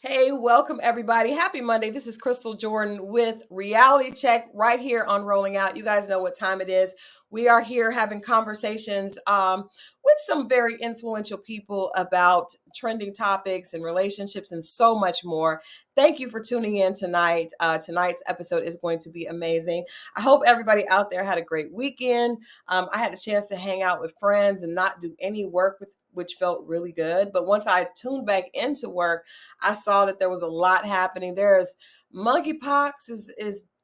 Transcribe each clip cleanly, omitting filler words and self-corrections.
Hey, welcome everybody. Happy Monday. This is Crystal Jordan with Reality Check right here on Rolling Out. You guys know what time it is. We are here having conversations with some very influential people about trending topics and relationships and so much more. Thank you for tuning in tonight. Tonight's episode is going to be amazing. I hope everybody out there had a great weekend. I had a chance to hang out with friends and not do any work which felt really good. But once I tuned back into work, I saw that there was a lot happening. There's monkeypox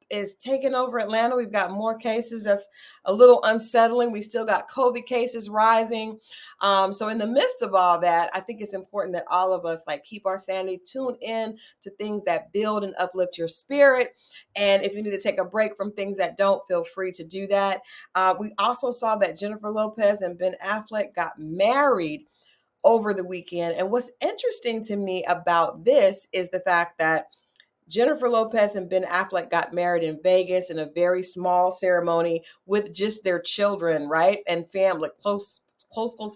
is taking over Atlanta. We've got more cases. That's a little unsettling. We still got COVID cases rising. So in the midst of all that, I think it's important that all of us keep our sanity, tune in to things that build and uplift your spirit. And if you need to take a break from things that don't, feel free to do that. We also saw that Jennifer Lopez and Ben Affleck got married over the weekend. And what's interesting to me about this is the fact that Jennifer Lopez and Ben Affleck got married in Vegas in a very small ceremony with just their children, right? And family, close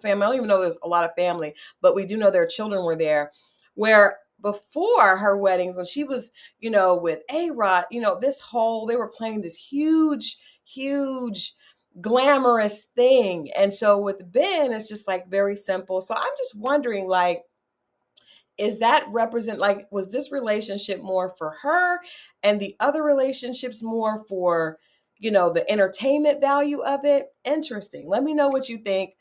family. I don't even know there's a lot of family, but we do know their children were there. Where before her weddings, when she was, with A-Rod, they were planning this huge glamorous thing. And so with Ben, it's just very simple. So I'm just wondering, is that represent was this relationship more for her and the other relationships more for the entertainment value of it? Interesting. Let me know what you think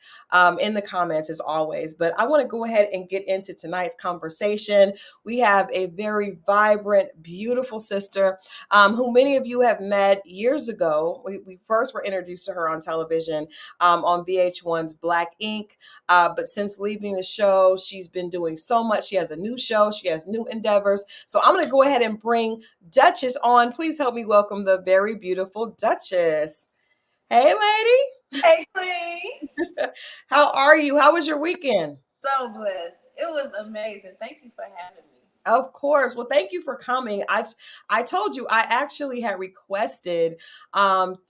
in the comments as always. But I want to go ahead and get into tonight's conversation. We have a very vibrant, beautiful sister who many of you have met years ago. We first were introduced to her on television on VH1's Black Ink. But since leaving the show, she's been doing so much. She has a new show. She has new endeavors. So I'm going to go ahead and bring Dutchess on. Please help me welcome the very beautiful Dutchess. Hey, lady. Hey, Queen. How are you? How was your weekend? So blessed. It was amazing. Thank you for having me. Of course. Well, thank you for coming. I told you I actually had requested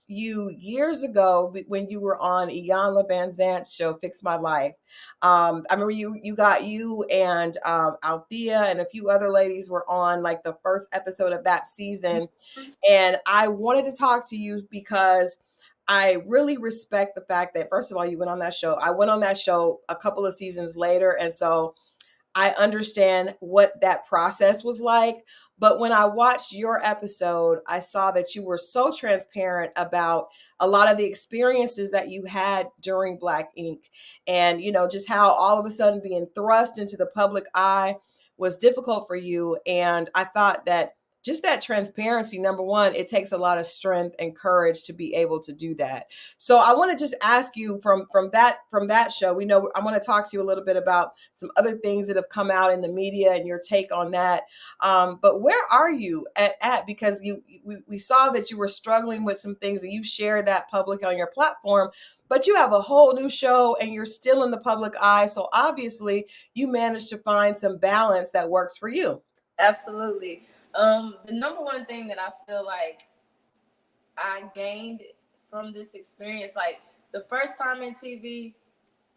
you years ago when you were on Ian Van Zant's show, Fix My Life. I remember you and Althea and a few other ladies were on the first episode of that season. And I wanted to talk to you because I really respect the fact that, first of all, you went on that show. I went on that show a couple of seasons later. And so I understand what that process was like. But when I watched your episode, I saw that you were so transparent about a lot of the experiences that you had during Black Ink. And, just how all of a sudden being thrust into the public eye was difficult for you. And I thought that just that transparency, number one, it takes a lot of strength and courage to be able to do that. So I want to just ask you from that show. We know I want to talk to you a little bit about some other things that have come out in the media and your take on that. But where are you at? Because we saw that you were struggling with some things and you shared that public on your platform. But you have a whole new show and you're still in the public eye. So obviously you managed to find some balance that works for you. Absolutely. The number one thing that I feel like I gained from this experience, the first time in TV,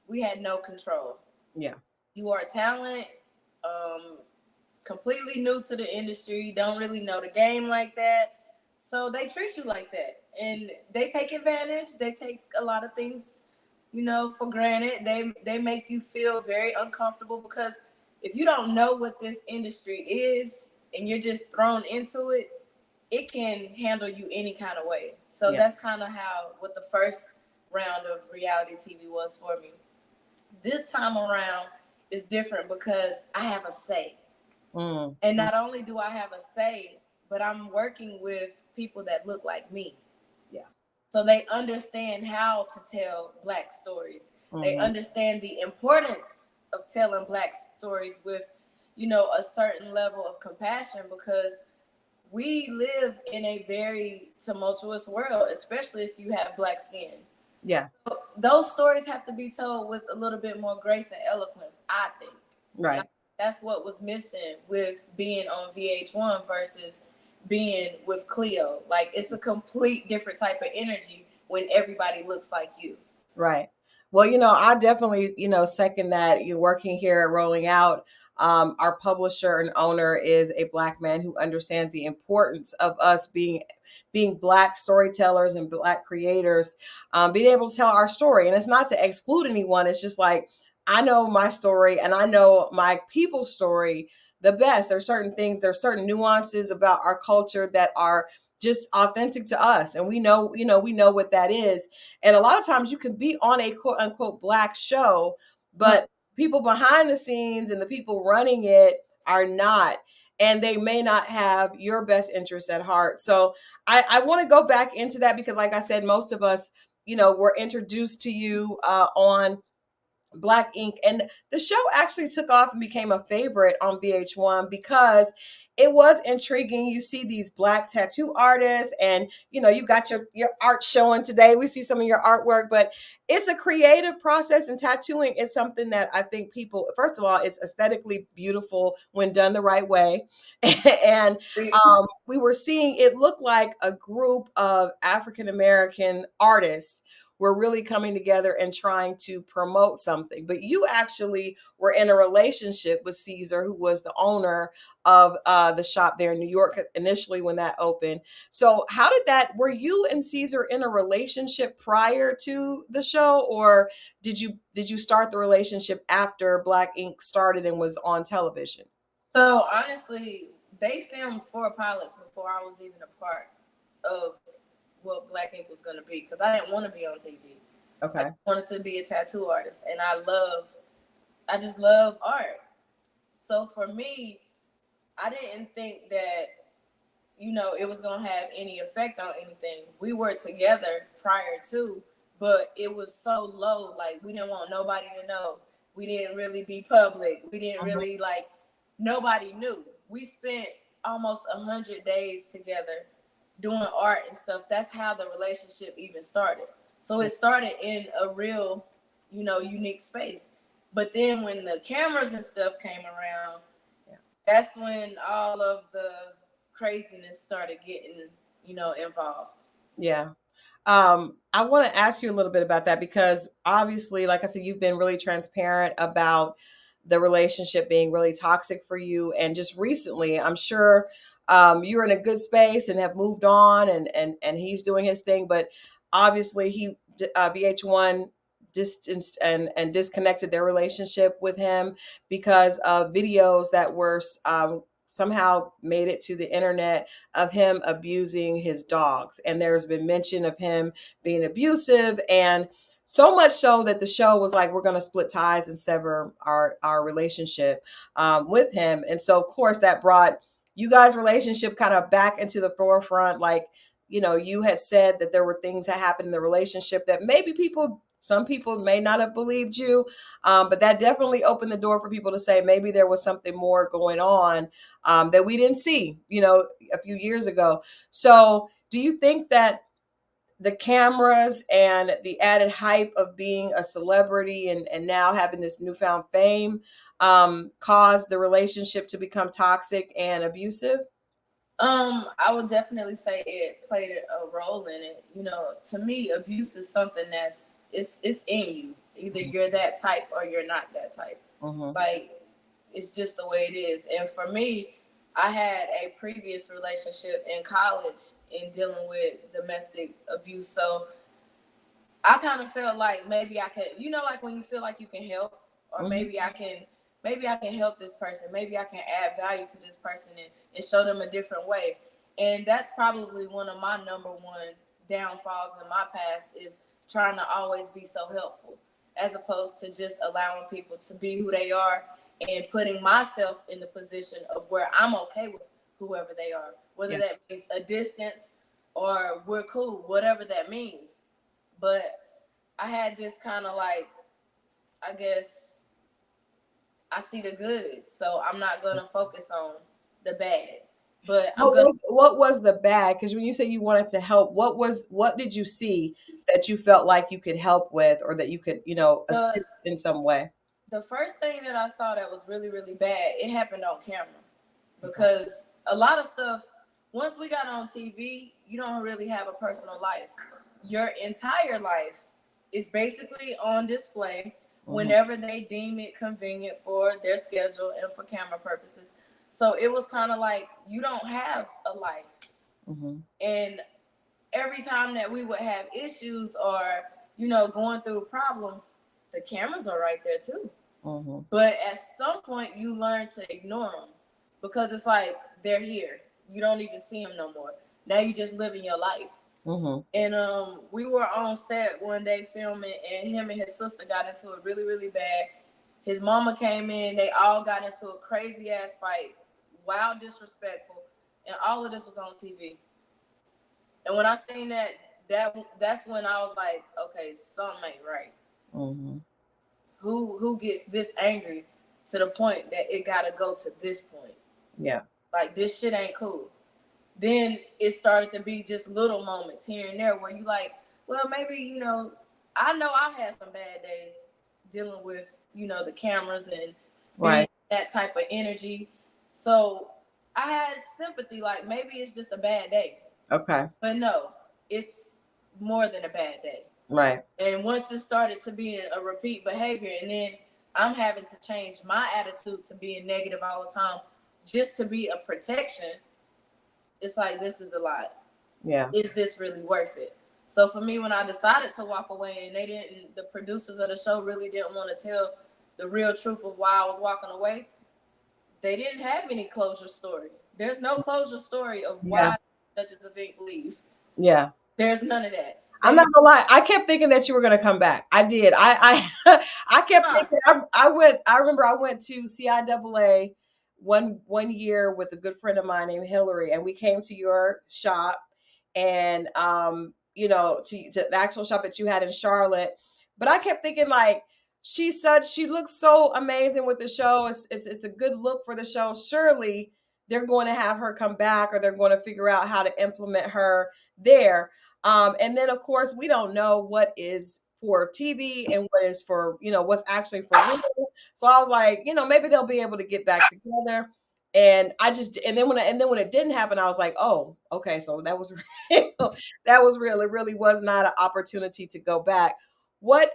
we had no control. Yeah. You are a talent, completely new to the industry, don't really know the game like that. So they treat you like that. And they take advantage. They take a lot of things, for granted. They make you feel very uncomfortable because if you don't know what this industry is and you're just thrown into it, it can handle you any kind of way. So That's kind of what the first round of reality TV was for me. This time around is different because I have a say. And not only do I have a say, but I'm working with people that look like me. Yeah. So they understand how to tell Black stories. They understand the importance of telling Black stories with, a certain level of compassion, because we live in a very tumultuous world, especially if you have Black skin. Yeah. So those stories have to be told with a little bit more grace and eloquence, I think. Right. That's what was missing with being on VH1 versus being with Cleo. It's a complete different type of energy when everybody looks like you. Right. Well, I definitely, second that. You're working here at Rolling Out. Our publisher and owner is a Black man who understands the importance of us being Black storytellers and Black creators, being able to tell our story. And it's not to exclude anyone. It's just like, I know my story and I know my people's story the best. There's certain nuances about our culture that are just authentic to us. And we know what that is. And a lot of times you can be on a quote unquote Black show, but people behind the scenes and the people running it are not. And they may not have your best interests at heart. So I want to go back into that because, like I said, most of us, were introduced to you on Black Ink. And the show actually took off and became a favorite on VH1 because it was intriguing. You see these Black tattoo artists, and you got your art showing today. We see some of your artwork, but it's a creative process, and tattooing is something that I think people, first of all, it's aesthetically beautiful when done the right way. And we were seeing it look like a group of African American artists were really coming together and trying to promote something. But you actually were in a relationship with Caesar, who was the owner of the shop there in New York initially when that opened. So were you and Caesar in a relationship prior to the show, or did you start the relationship after Black Ink started and was on television? So honestly, they filmed 4 pilots before I was even a part of what Black Ink was going to be, because I didn't want to be on TV. Okay. I wanted to be a tattoo artist, and I just love art. So for me, I didn't think that, it was going to have any effect on anything. We were together prior to, but it was so low. Like, we didn't want nobody to know. We didn't really be public. We didn't really, nobody knew. We spent almost 100 days together doing art and stuff. That's how the relationship even started. So it started in a real, unique space. But then when the cameras and stuff came around, that's when all of the craziness started getting, involved. Yeah. I want to ask you a little bit about that because obviously, like I said, you've been really transparent about the relationship being really toxic for you. And just recently, I'm sure you're in a good space and have moved on, and he's doing his thing. But obviously, VH1 distanced and disconnected their relationship with him because of videos that were somehow made it to the internet of him abusing his dogs. And there's been mention of him being abusive, and so much so that the show was like, we're going to split ties and sever our relationship with him. And so, of course, that brought you guys' relationship kind of back into the forefront. Like, you had said that there were things that happened in the relationship that maybe some people may not have believed you, but that definitely opened the door for people to say maybe there was something more going on that we didn't see, a few years ago. So do you think that the cameras and the added hype of being a celebrity and now having this newfound fame caused the relationship to become toxic and abusive? I would definitely say it played a role in it. To me, abuse is something it's in you. Either you're that type or you're not that type. Like, it's just the way it is. And for me, I had a previous relationship in college in dealing with domestic abuse. So I kind of felt like maybe I could, like when you feel like you can help, or maybe I can help this person. Maybe I can add value to this person and show them a different way. And that's probably one of my number one downfalls in my past, is trying to always be so helpful, as opposed to just allowing people to be who they are and putting myself in the position of where I'm okay with whoever they are, whether that means a distance or we're cool, whatever that means. But I had this kind of like, I guess, I see the good, so I'm not going to focus on the bad. But what was the bad? Because when you say you wanted to help, what did you see that you felt like you could help with, or that you could, assist in some way? The first thing that I saw that was really, really bad, it happened on camera. Because a lot of stuff, once we got on TV, you don't really have a personal life. Your entire life is basically on display whenever they deem it convenient for their schedule and for camera purposes. So it was kind of like, you don't have a life. And every time that we would have issues or, you know, going through problems, the cameras are right there too. But at some point you learn to ignore them because it's like, they're here. You don't even see them no more. Now you just living your life. And we were on set one day filming, and him and his sister got into it really, really bad. His mama came in. They all got into a crazy ass fight, wild, disrespectful, and all of this was on TV. And when I seen that's when I was like, okay, something ain't right. Who gets this angry to the point that it gotta go to this point? Yeah, like this shit ain't cool. Then it started to be just little moments here and there where you like, well, maybe, you know, I know I had some bad days dealing with, you know, the cameras and that type of energy. So I had sympathy, like maybe it's just a bad day. Okay. But no, it's more than a bad day. Right. And once it started to be a repeat behavior, and then I'm having to change my attitude to being negative all the time just to be a protection, it's like, this is a lot. Yeah. Is this really worth it? So for me, when I decided to walk away, and the producers of the show really didn't want to tell the real truth of why I was walking away, they didn't have any closure story. There's no closure story of why Dutchess of Ink leave. Yeah. There's none of that. I'm not gonna lie. I kept thinking that you were gonna come back. I did. I kept thinking. I remember I went to CIAA one year with a good friend of mine named Hillary, and we came to your shop, and you know, to the actual shop that you had in Charlotte. But I kept thinking, like, she looks so amazing with the show. It's a good look for the show. Surely they're going to have her come back, or they're going to figure out how to implement her there. And then, of course, we don't know what is for TV and what is for, you know, what's actually for real. So I was like, you know, maybe they'll be able to get back together. And then when it didn't happen, I was like, oh, okay, so that was real. That was real. It really was not an opportunity to go back. What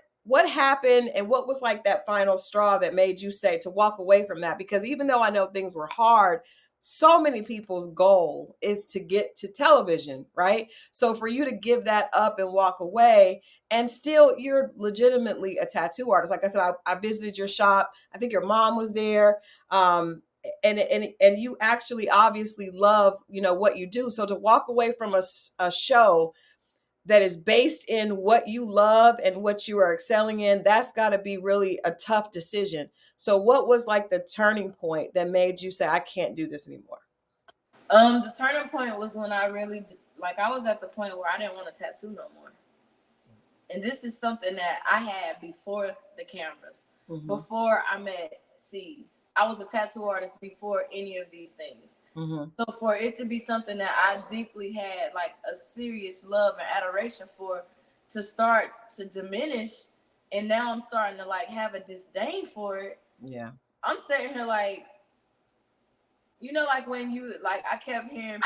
happened, and what was like that final straw that made you say to walk away from that? Because even though I know things were hard, so many people's goal is to get to television, right? So for you to give that up and walk away, and still you're legitimately a tattoo artist. Like I said, I visited your shop. I think your mom was there. And you actually obviously love, you know, what you do. So to walk away from a show that is based in what you love and what you are excelling in, that's got to be really a tough decision. So what was like the turning point that made you say, I can't do this anymore? The turning point was when I really, like, I was at the point where I didn't want to tattoo no more. And this is something that I had before the cameras, before I met C's. I was a tattoo artist before any of these things. So for it to be something that I deeply had like a serious love and adoration for, to start to diminish, and now I'm starting to like have a disdain for it. Yeah. I'm sitting here like, you know, like when you, like, I kept hearing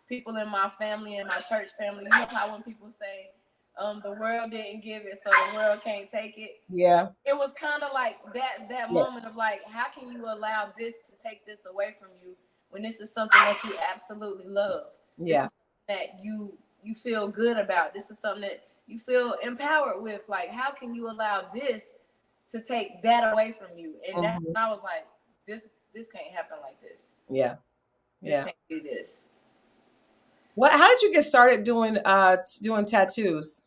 people in my family and my church family, you know how when people say, the world didn't give it, so the world can't take it. Yeah. It was kind of like that moment of like, how can you allow this to take this away from you when this is something that you absolutely love? Yeah. This is that you feel good about. This is something that you feel empowered with. Like, how can you allow this to take that away from you? And that's when I was like, this can't happen like this. Yeah. This can't do this. How did you get started doing tattoos?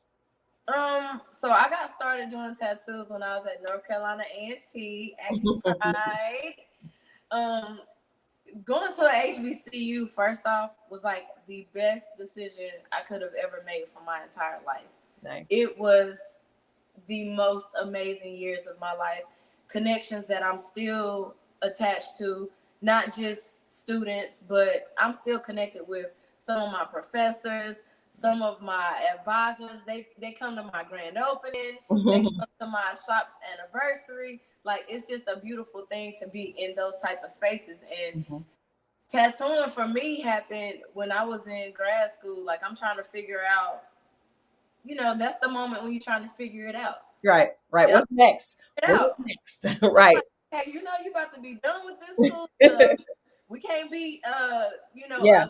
So I got started doing tattoos when I was at North Carolina A&T at Pride. Going to an HBCU, first off, was like the best decision I could have ever made for my entire life. Nice. It was the most amazing years of my life. Connections that I'm still attached to, not just students, but I'm still connected with some of my professors, some of my advisors. They come to my grand opening. They come to my shop's anniversary. Like, it's just a beautiful thing to be in those type of spaces. And tattooing for me happened when I was in grad school. Like, I'm trying to figure out, you know, that's the moment when you're trying to figure it out. Right. Right. Yep. What's next? Get What's out. next? I'm Right. like, hey, you about to be done with this school stuff. We can't be Yeah.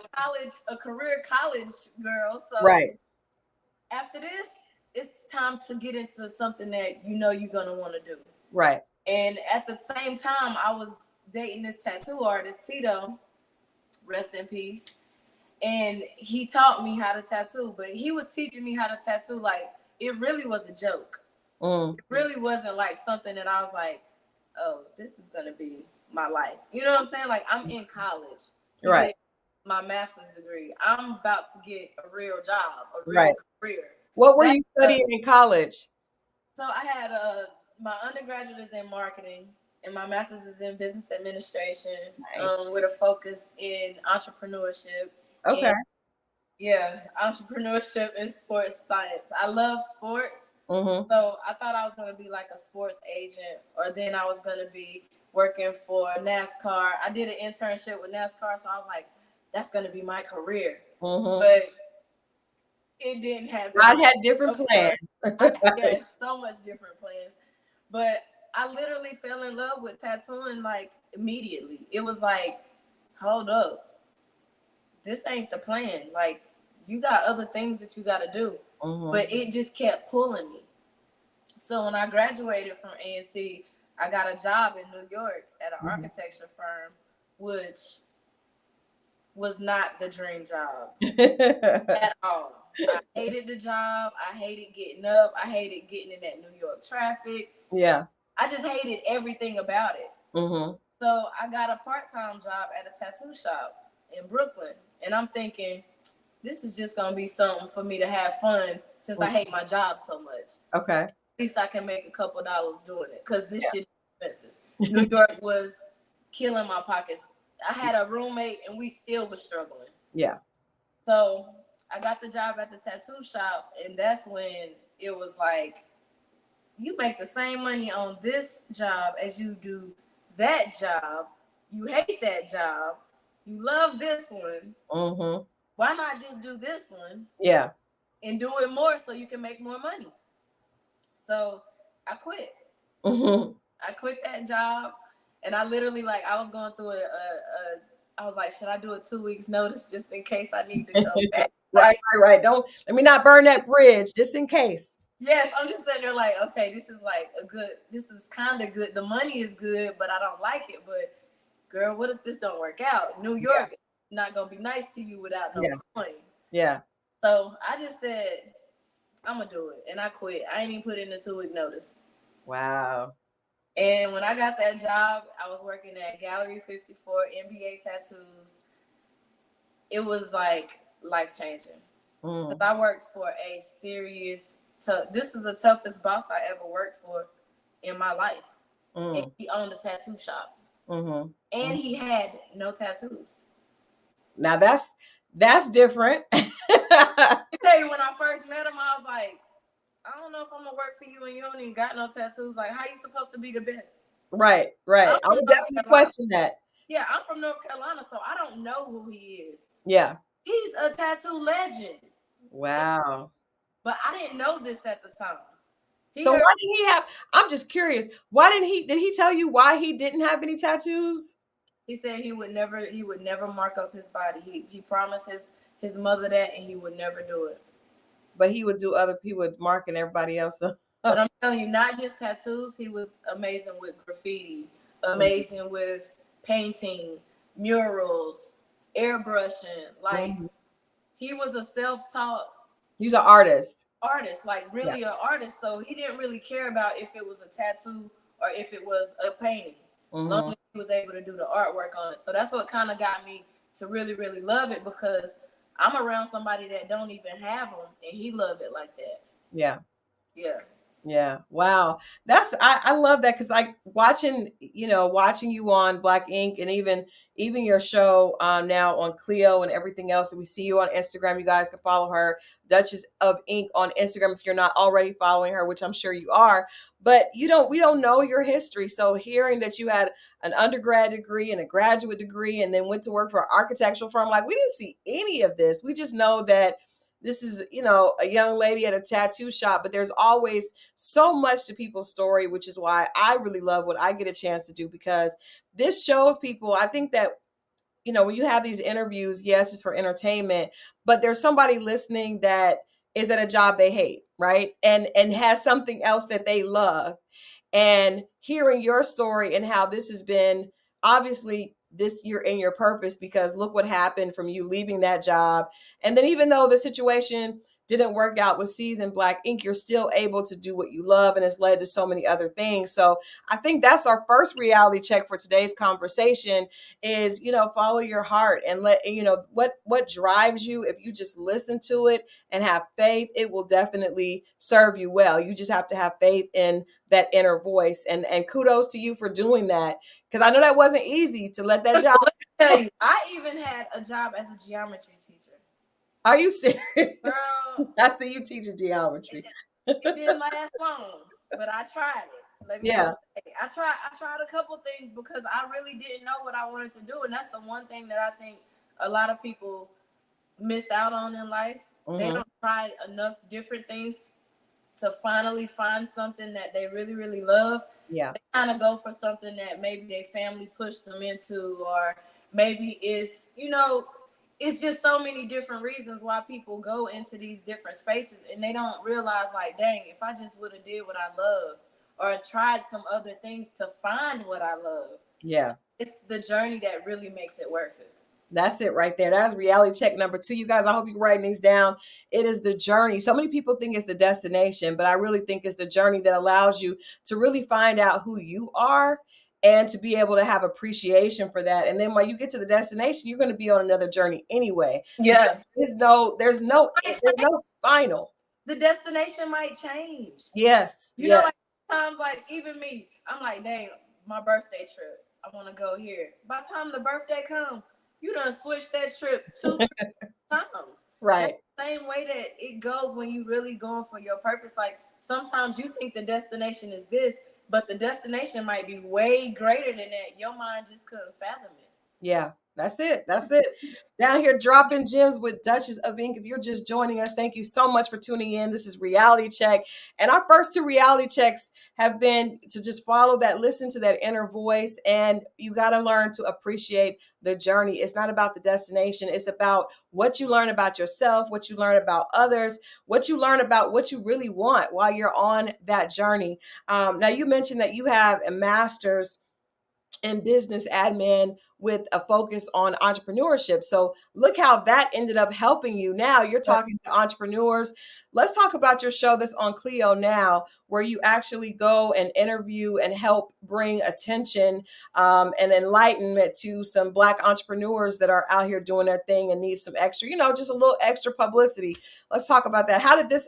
a career college girl. So Right. after this, it's time to get into something that you're gonna want to do. Right. And at the same time, I was dating this tattoo artist, Tito, rest in peace. And he taught me how to tattoo, but he was teaching me how to tattoo like it really was a joke. It really wasn't like something that I was like, oh, this is gonna be my life. You know what I'm saying? Like I'm in college to Right. get my master's degree. I'm about to get a real job, a real Right. career. What were That, you studying in college? so I had my undergraduate is in marketing and my master's is in business administration, Nice. with a focus in entrepreneurship. Okay. And yeah, entrepreneurship and sports science. I love sports. Mm-hmm. So I thought I was going to be like a sports agent, or then I was going to be working for NASCAR. I did an internship with NASCAR, so I was like, that's going to be my career. Mm-hmm. But it didn't happen. God had different Of plans. course. I had so much different plans. But I literally fell in love with tattooing like immediately. It was like, hold up. This ain't the plan. Like, you got other things that you got to do. Mm-hmm. But it just kept pulling me. So when I graduated from A&T, I got a job in New York at an architecture firm, which was not the dream job at all. I hated the job. I hated getting up. I hated getting in that New York traffic. Yeah. I just hated everything about it. Mm-hmm. So I got a part-time job at a tattoo shop in Brooklyn. And I'm thinking, this is just going to be something for me to have fun since I hate my job so much. Okay. At least I can make a couple dollars doing it because this shit is expensive. New York was killing my pockets. I had a roommate and we still was struggling. Yeah. So I got the job at the tattoo shop, and that's when it was like, you make the same money on this job as you do that job. You hate that job. You love this one. Mm-hmm. Why not just do this one? Yeah. And do it more so you can make more money. So I quit. Mm-hmm. I quit that job, and I literally I was going through I was like, should I do a 2 weeks notice just in case I need to go back? Right. Don't let me not burn that bridge just in case. Yes, I'm just sitting there like, okay, this is kind of good. The money is good, but I don't like it. But girl, what if this don't work out? New York is not gonna be nice to you without no coin. Yeah. So I just said, I'm gonna do it, and I quit. I ain't even put in a 2 week notice. Wow. And when I got that job, I was working at Gallery 54 NBA Tattoos. It was like life changing. Because I worked for a serious, this is the toughest boss I ever worked for in my life. And he owned a tattoo shop. And he had no tattoos. Now that's different. I tell you, when I first met him, I was like, I don't know if I'm gonna work for you and you don't even got no tattoos. Like, how you supposed to be the best? Right. I would definitely question that. Yeah, I'm from North Carolina, so I don't know who he is. Yeah. He's a tattoo legend. Wow. But I didn't know this at the time. So why didn't he have? I'm just curious. Why didn't he? Did he tell you why he didn't have any tattoos? He said he would never mark up his body. He promised his mother that, and he would never do it. But he would do he would mark and everybody else up. But I'm telling you, not just tattoos. He was amazing with graffiti, amazing with painting, murals, airbrushing. Like, he was a self-taught. He's an artist. Like really an artist. So he didn't really care about if it was a tattoo or if it was a painting. Long as he was able to do the artwork on it. So that's what kind of got me to really, really love it, because I'm around somebody that don't even have them, and he loved it like that. Yeah. Wow. I love that, because like watching you on Black Ink, and even your show now on Cleo and everything else that we see you on Instagram. You guys can follow her, Dutchess of Ink, on Instagram if you're not already following her, which I'm sure you are. But we don't know your history. So hearing that you had an undergrad degree and a graduate degree and then went to work for an architectural firm, like, we didn't see any of this. We just know that this is, a young lady at a tattoo shop, but there's always so much to people's story, which is why I really love what I get a chance to do, because this shows people, I think that, when you have these interviews, yes, it's for entertainment, but there's somebody listening that is at a job they hate, right? And has something else that they love, and hearing your story and how this has been, obviously this, you're in your purpose, because look what happened from you leaving that job. And then even though the situation didn't work out with Season Black Ink, you're still able to do what you love, and it's led to so many other things. So I think that's our first reality check for today's conversation is, follow your heart and let, what drives you. If you just listen to it and have faith, it will definitely serve you well. You just have to have faith in that inner voice, and kudos to you for doing that, because I know that wasn't easy to let that job. Let me tell you, I even had a job as a geometry teacher. Are you serious? Girl, I see you teaching geometry. It didn't last long, but I tried it. Let me say, I tried a couple things because I really didn't know what I wanted to do, and that's the one thing that I think a lot of people miss out on in life. They don't try enough different things to finally find something that they really, really love. Yeah. They kind of go for something that maybe their family pushed them into, or maybe it's, it's just so many different reasons why people go into these different spaces, and they don't realize, like, dang, if I just would have did what I loved or tried some other things to find what I love. Yeah. It's the journey that really makes it worth it. That's it right there. That's reality check number 2. You guys, I hope you're writing these down. It is the journey. So many people think it's the destination, but I really think it's the journey that allows you to really find out who you are and to be able to have appreciation for that. And then when you get to the destination, you're going to be on another journey anyway. Yeah. There's no final. The destination might change. Yes. Know, like times, like even me, I'm like, dang, my birthday trip, I want to go here. By the time the birthday comes, you done switch that trip 2 times. Right. That's the same way that it goes when you really going for your purpose. Like sometimes you think the destination is this, but the destination might be way greater than that. Your mind just couldn't fathom it. Yeah. That's it. That's it. Down here dropping gems with Dutchess of Ink. If you're just joining us, thank you so much for tuning in. This is Reality Check. And our first 2 reality checks have been to just follow that, listen to that inner voice. And you got to learn to appreciate the journey. It's not about the destination. It's about what you learn about yourself, what you learn about others, what you learn about what you really want while you're on that journey. Now, you mentioned that you have a master's in business admin with a focus on entrepreneurship. So look how that ended up helping you. Now you're talking to entrepreneurs. Let's talk about your show that's on Cleo now, where you actually go and interview and help bring attention and enlightenment to some Black entrepreneurs that are out here doing their thing and need some extra, just a little extra publicity. Let's talk about that. How did this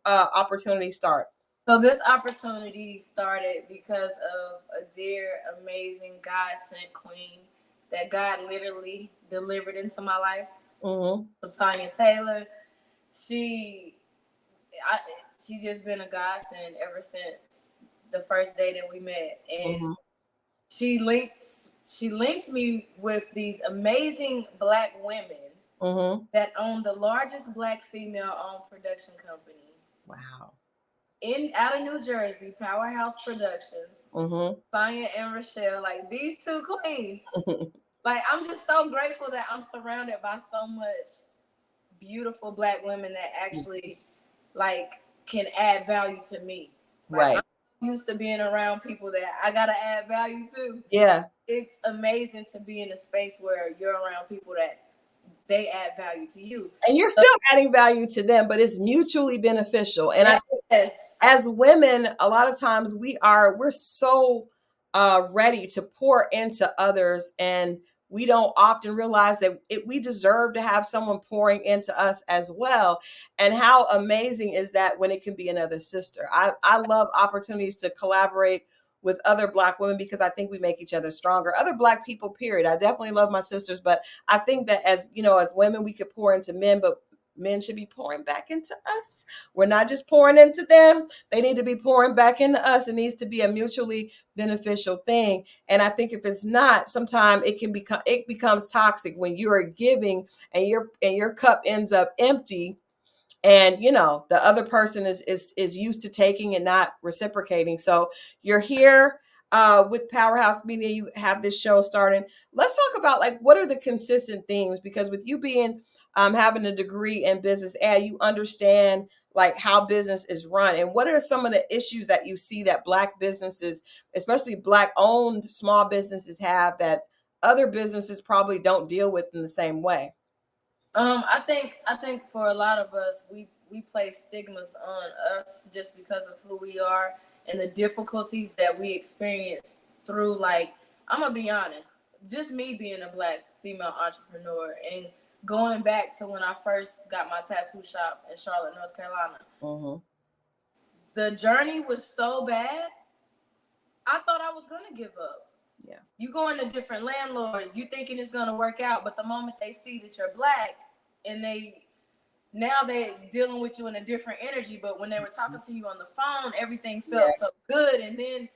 opportunity start? So this opportunity started because of a dear, amazing, God-sent queen that God literally delivered into my life. Tanya Taylor. She just been a godsend ever since the first day that we met, and she linked me with these amazing Black women that own the largest Black female-owned production company. Wow. Out of New Jersey, Powerhouse Productions, Sonya and Rochelle, like these 2 queens. Like, I'm just so grateful that I'm surrounded by so much beautiful Black women that actually, like, can add value to me. Like, right. I'm used to being around people that I gotta add value to. Yeah. It's amazing to be in a space where you're around people that they add value to you. And you're still adding value to them, but it's mutually beneficial. And I think as women, a lot of times we're so ready to pour into others, and we don't often realize that we deserve to have someone pouring into us as well. And how amazing is that when it can be another sister? I love opportunities to collaborate with other Black women because I think we make each other stronger. Other Black people, period. I definitely love my sisters, but I think that as women, we could pour into men, but men should be pouring back into us. We're not just pouring into them. They need to be pouring back into us. It needs to be a mutually beneficial thing. And I think if it's not, sometimes it becomes toxic when you are giving and your cup ends up empty. and the other person is used to taking and not reciprocating. So you're here with Powerhouse Media. You have this show starting. Let's talk about, like, what are the consistent themes, because with you being having a degree in business ad, you understand like how business is run, and what are some of the issues that you see that Black businesses, especially Black owned small businesses, have that other businesses probably don't deal with in the same way. I think for a lot of us, we place stigmas on us just because of who we are and the difficulties that we experience through, like, I'm gonna be honest, just me being a Black female entrepreneur and going back to when I first got my tattoo shop in Charlotte, North Carolina. Mm-hmm. The journey was so bad, I thought I was gonna give up. Yeah. You go into different landlords, you thinking it's gonna work out, but the moment they see that you're Black, and now they're dealing with you in a different energy. But when they were talking to you on the phone, everything felt so good. And then,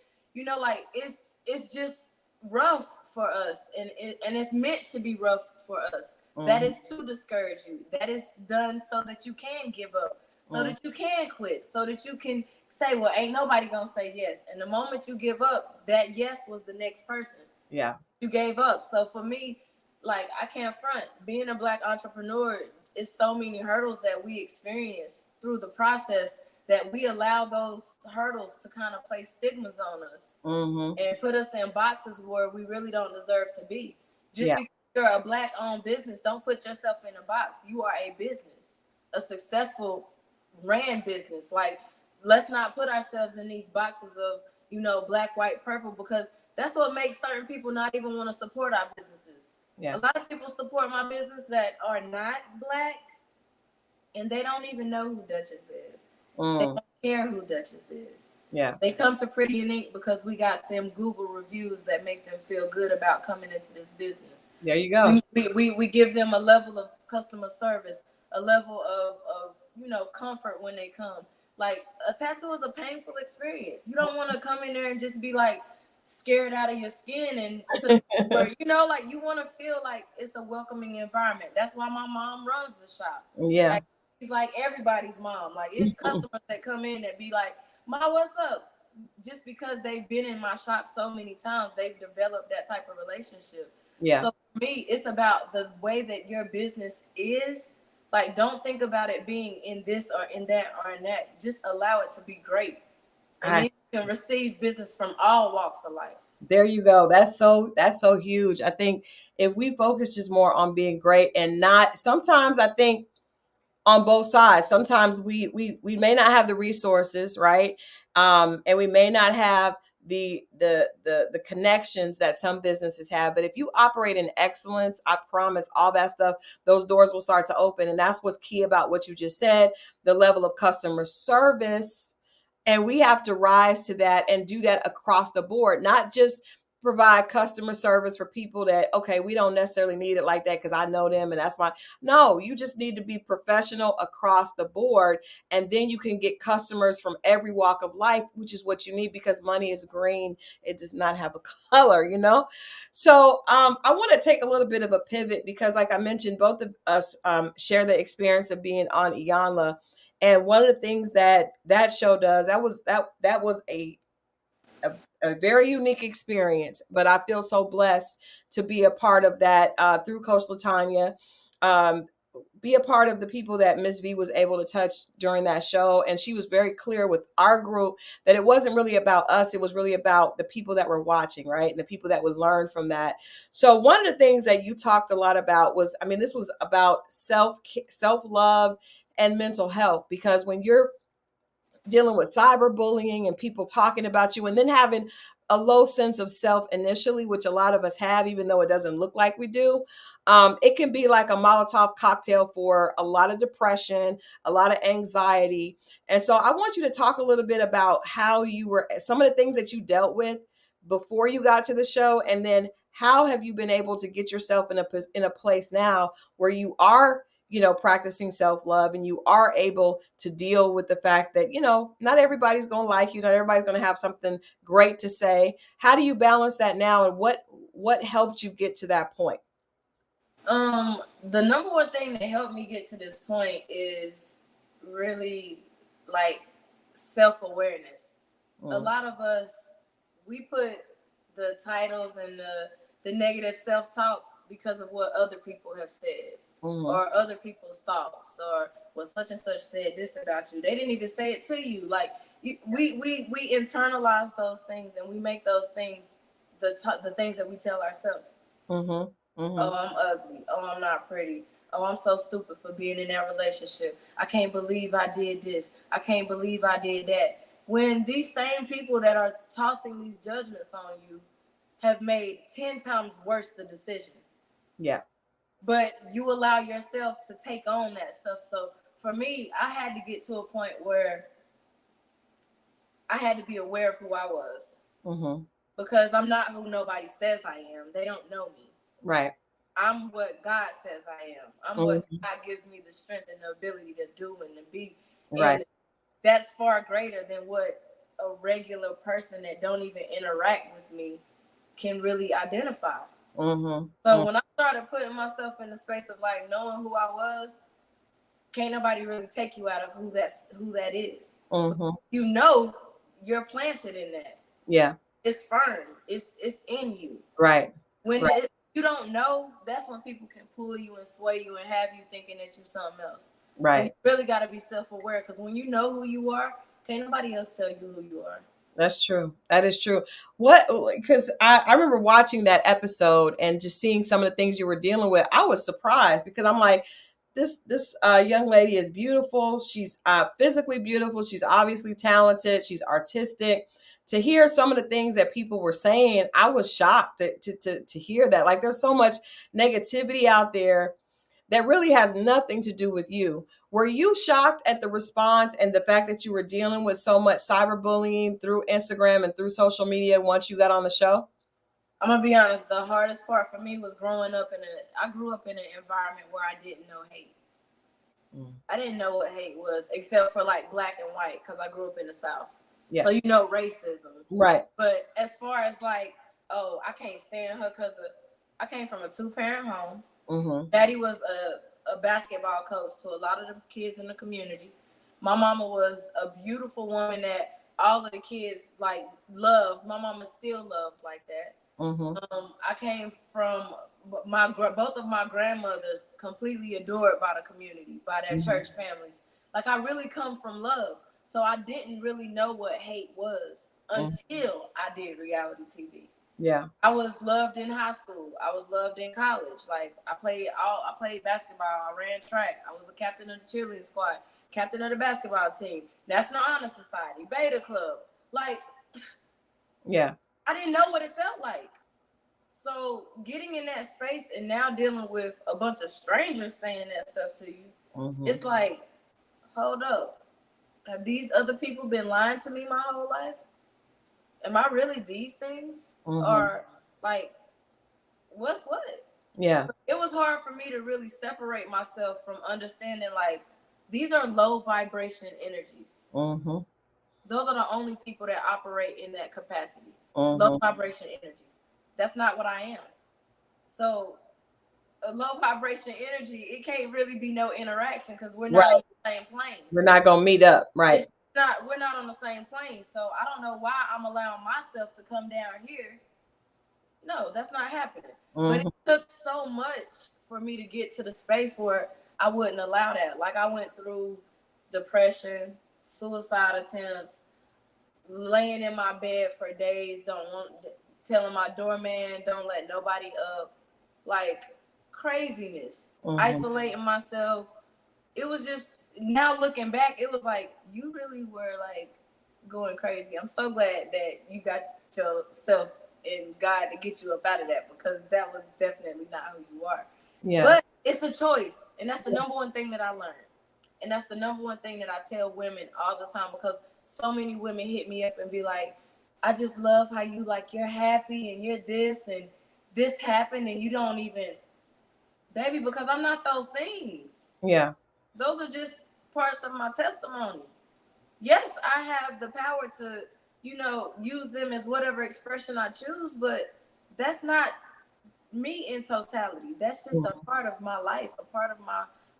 like, it's just rough for us, and it's meant to be rough for us. Mm-hmm. That is to discourage you. That is done so that you can give up, so that you can quit, so that you can say, well, ain't nobody gonna say yes. And the moment you give up, that yes was the next person. Yeah. You gave up. So for me, like, I can't front. Being a Black entrepreneur is so many hurdles that we experience through the process, that we allow those hurdles to kind of place stigmas on us, mm-hmm. and put us in boxes where we really don't deserve to be. Just because you're a Black owned business, don't put yourself in a box. You are a business, a successful ran business. Like, let's not put ourselves in these boxes of, Black, white, purple, because that's what makes certain people not even want to support our businesses. Yeah. A lot of people support my business that are not Black, and they don't even know who Dutchess is. They don't care who Dutchess is. Yeah. They come to Pretty and Ink because we got them Google reviews that make them feel good about coming into this business. There you go. We give them a level of customer service, a level of comfort when they come. Like, a tattoo is a painful experience. You don't want to come in there and just be like scared out of your skin, and like, you want to feel like it's a welcoming environment. That's why my mom runs the shop. Yeah. Like, she's like everybody's mom. Like, it's customers that come in that be like, Ma, what's up? Just because they've been in my shop so many times, they've developed that type of relationship. Yeah. So for me, it's about the way that your business is. Like, don't think about it being in this or in that or in that. Just allow it to be great. And then you can receive business from all walks of life. There you go. That's so huge. I think if we focus just more on being great, and not, sometimes I think on both sides, sometimes we may not have the resources, right? And we may not have the connections that some businesses have. But if you operate in excellence, I promise all that stuff, those doors will start to open. And that's what's key about what you just said, the level of customer service. And we have to rise to that and do that across the board, not just provide customer service for people that, okay, we don't necessarily need it like that because I know them and that's my, no, you just need to be professional across the board. And then you can get customers from every walk of life, which is what you need, because money is green. It does not have a color, So I want to take a little bit of a pivot, because like I mentioned, both of us share the experience of being on Iyanla. And one of the things that show does, that was a very unique experience, but I feel so blessed to be a part of that through Coach Latanya, be a part of the people that Miss V was able to touch during that show. And she was very clear with our group that it wasn't really about us. It was really about the people that were watching, right? And the people that would learn from that. So one of the things that you talked a lot about was, this was about self-love and mental health, because when you're dealing with cyberbullying and people talking about you, and then having a low sense of self initially, which a lot of us have, even though it doesn't look like we do, it can be like a Molotov cocktail for a lot of depression, a lot of anxiety. And so I want you to talk a little bit about how you were, some of the things that you dealt with before you got to the show, and then how have you been able to get yourself in a place now where you are practicing self-love, and you are able to deal with the fact that, not everybody's going to like you. Not everybody's going to have something great to say. How do you balance that now? And what helped you get to that point? The number one thing that helped me get to this point is really like self-awareness. A lot of us, we put the titles and the negative self-talk because of what other people have said, or other people's thoughts, or what such and such said this about you. They didn't even say it to you. Like we internalize those things, and we make those things the things that we tell ourselves. Oh, I'm ugly. Oh, I'm not pretty. Oh, I'm so stupid for being in that relationship. I can't believe I did this. I can't believe I did that. When these same people that are tossing these judgments on you have made 10 times worse the decision. Yeah. But you allow yourself to take on that stuff. So for me, I had to get to a point where I had to be aware of who I was. Because I'm not who nobody says I am. They don't know me. Right. I'm what God says I am. I'm what God gives me the strength and the ability to do and to be. Right. And that's far greater than what a regular person that don't even interact with me can really identify. So when I started putting myself in the space of like knowing who I was, can't nobody really take you out of who that is. You know, you're planted in that. Yeah. It's firm. It's in you. Right. When you don't know, that's when people can pull you and sway you and have you thinking that you're something else. Right. So you really got to be self-aware, because when you know who you are, can't nobody else tell you who you are. That's true. That is true. Because I remember watching that episode and just seeing some of the things you were dealing with. I was surprised, because I'm like, this young lady is beautiful. She's physically beautiful. She's obviously talented. She's artistic. To hear some of the things that people were saying, I was shocked to hear that. Like, there's so much negativity out there that really has nothing to do with you. Were you shocked at the response and the fact that you were dealing with so much cyberbullying through Instagram and through social media once you got on the show? I'm gonna be honest. The hardest part for me was growing up I grew up in an environment where I didn't know hate. I didn't know what hate was, except for like black and white, because I grew up in the South. Yeah. So you know racism. Right. But as far as like, oh, I can't stand her because I came from a 2-parent home. Daddy was a basketball coach to a lot of the kids in the community. My mama was a beautiful woman that all of the kids like loved. My mama still loved like that. I came from both of my grandmothers completely adored by the community, by their church families. Like, I really come from love. So I didn't really know what hate was until I did reality TV. Yeah. I was loved in high school. I was loved in college. Like, I played basketball. I ran track. I was a captain of the cheerleading squad, captain of the basketball team, National Honor Society, Beta Club. Like, yeah, I didn't know what it felt like. So getting in that space and now dealing with a bunch of strangers saying that stuff to you, it's like, hold up. Have these other people been lying to me my whole life? Am I really these things? Or like, what's what? Yeah. So it was hard for me to really separate myself from understanding, like, these are low vibration energies. Those are the only people that operate in that capacity. Low vibration energies. That's not what I am. So a low vibration energy, it can't really be no interaction, because we're not on the same plane. We're not gonna meet up, right? We're not on the same plane. So I don't know why I'm allowing myself to come down here. No, that's not happening. But it took so much for me to get to the space where I wouldn't allow that. Like, I went through depression, suicide attempts, laying in my bed for days, telling my doorman, don't let nobody up, like, craziness, isolating myself. It was just, now looking back, it was like, you really were like going crazy. I'm so glad that you got yourself and God to get you up out of that, because that was definitely not who you are. Yeah. But it's a choice, and that's the number one thing that I learned. And that's the number one thing that I tell women all the time, because so many women hit me up and be like, I just love how you, like, you're happy and you're this and this happened and you don't even, baby, because I'm not those things. Yeah. Those are just parts of my testimony. Yes, I have the power to, use them as whatever expression I choose, but that's not me in totality. That's just a part of my life, a part of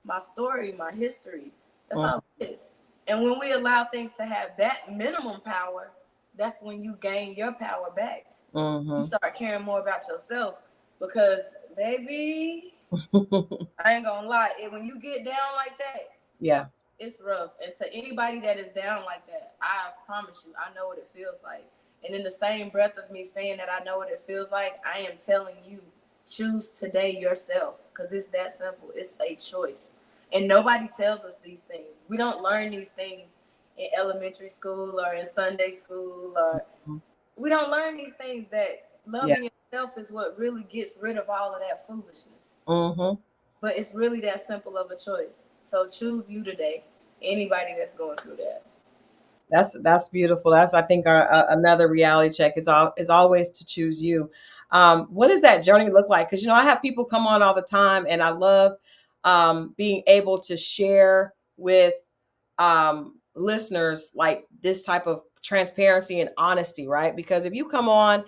my story, my history. That's all is. And when we allow things to have that minimum power, that's when you gain your power back. You start caring more about yourself because, baby, I ain't gonna lie, when you get down like that, yeah, it's rough. And to anybody that is down like that, I promise you, I know what it feels like. And in the same breath of me saying that I know what it feels like, I am telling you, choose today yourself, because it's that simple. It's a choice. And nobody tells us these things. We don't learn these things in elementary school or in Sunday school, or we don't learn these things, that loving yourself is what really gets rid of all of that foolishness. But it's really that simple of a choice. So choose you today. Anybody that's going through that. That's beautiful. That's, I think, our another reality check is always to choose you. What does that journey look like? Because I have people come on all the time, and I love being able to share with listeners like this type of transparency and honesty, right? Because if you come on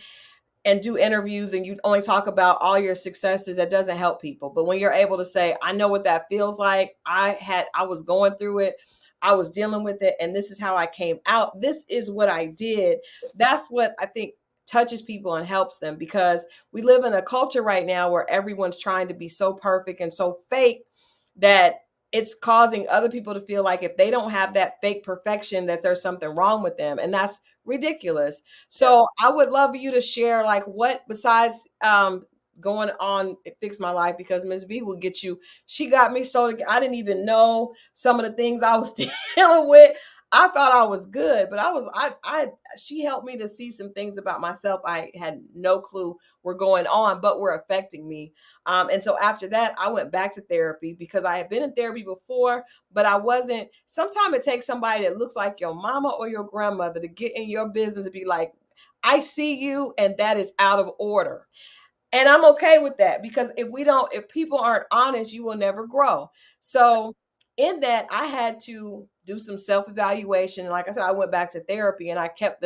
and do interviews and you only talk about all your successes, that doesn't help people. But when you're able to say, I know what that feels like, I was going through it, I was dealing with it, and this is how I came out, this is what I did, that's what I think touches people and helps them. Because we live in a culture right now where everyone's trying to be so perfect and so fake that it's causing other people to feel like if they don't have that fake perfection, that there's something wrong with them. And that's ridiculous. So I would love for you to share, like, what besides going on Fix My Life, because Miss V will get you. She got me so I didn't even know some of the things I was dealing with. I thought I was good, but she helped me to see some things about myself I had no clue were going on, but were affecting me. And so after that, I went back to therapy because I had been in therapy before, but I wasn't. Sometimes it takes somebody that looks like your mama or your grandmother to get in your business and be like, I see you, and that is out of order. And I'm okay with that, because if people aren't honest, you will never grow. So in that, I had to do some self-evaluation. And like I said, I went back to therapy, and I kept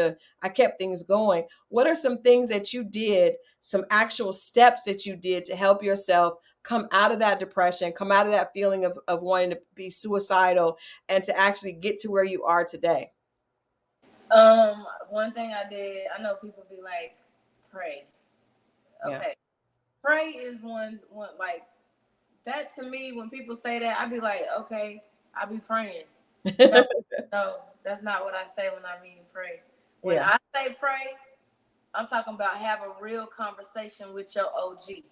things going. What are some things that you did, some actual steps that you did to help yourself come out of that depression, come out of that feeling of wanting to be suicidal, and to actually get to where you are today? One thing I did, I know people be like, pray. Yeah. Okay. Pray is one like that to me. When people say that, I be like, okay, I be praying. No, no, that's not what I say when I mean pray. When Yeah. I say pray, I'm talking about have a real conversation with your OG.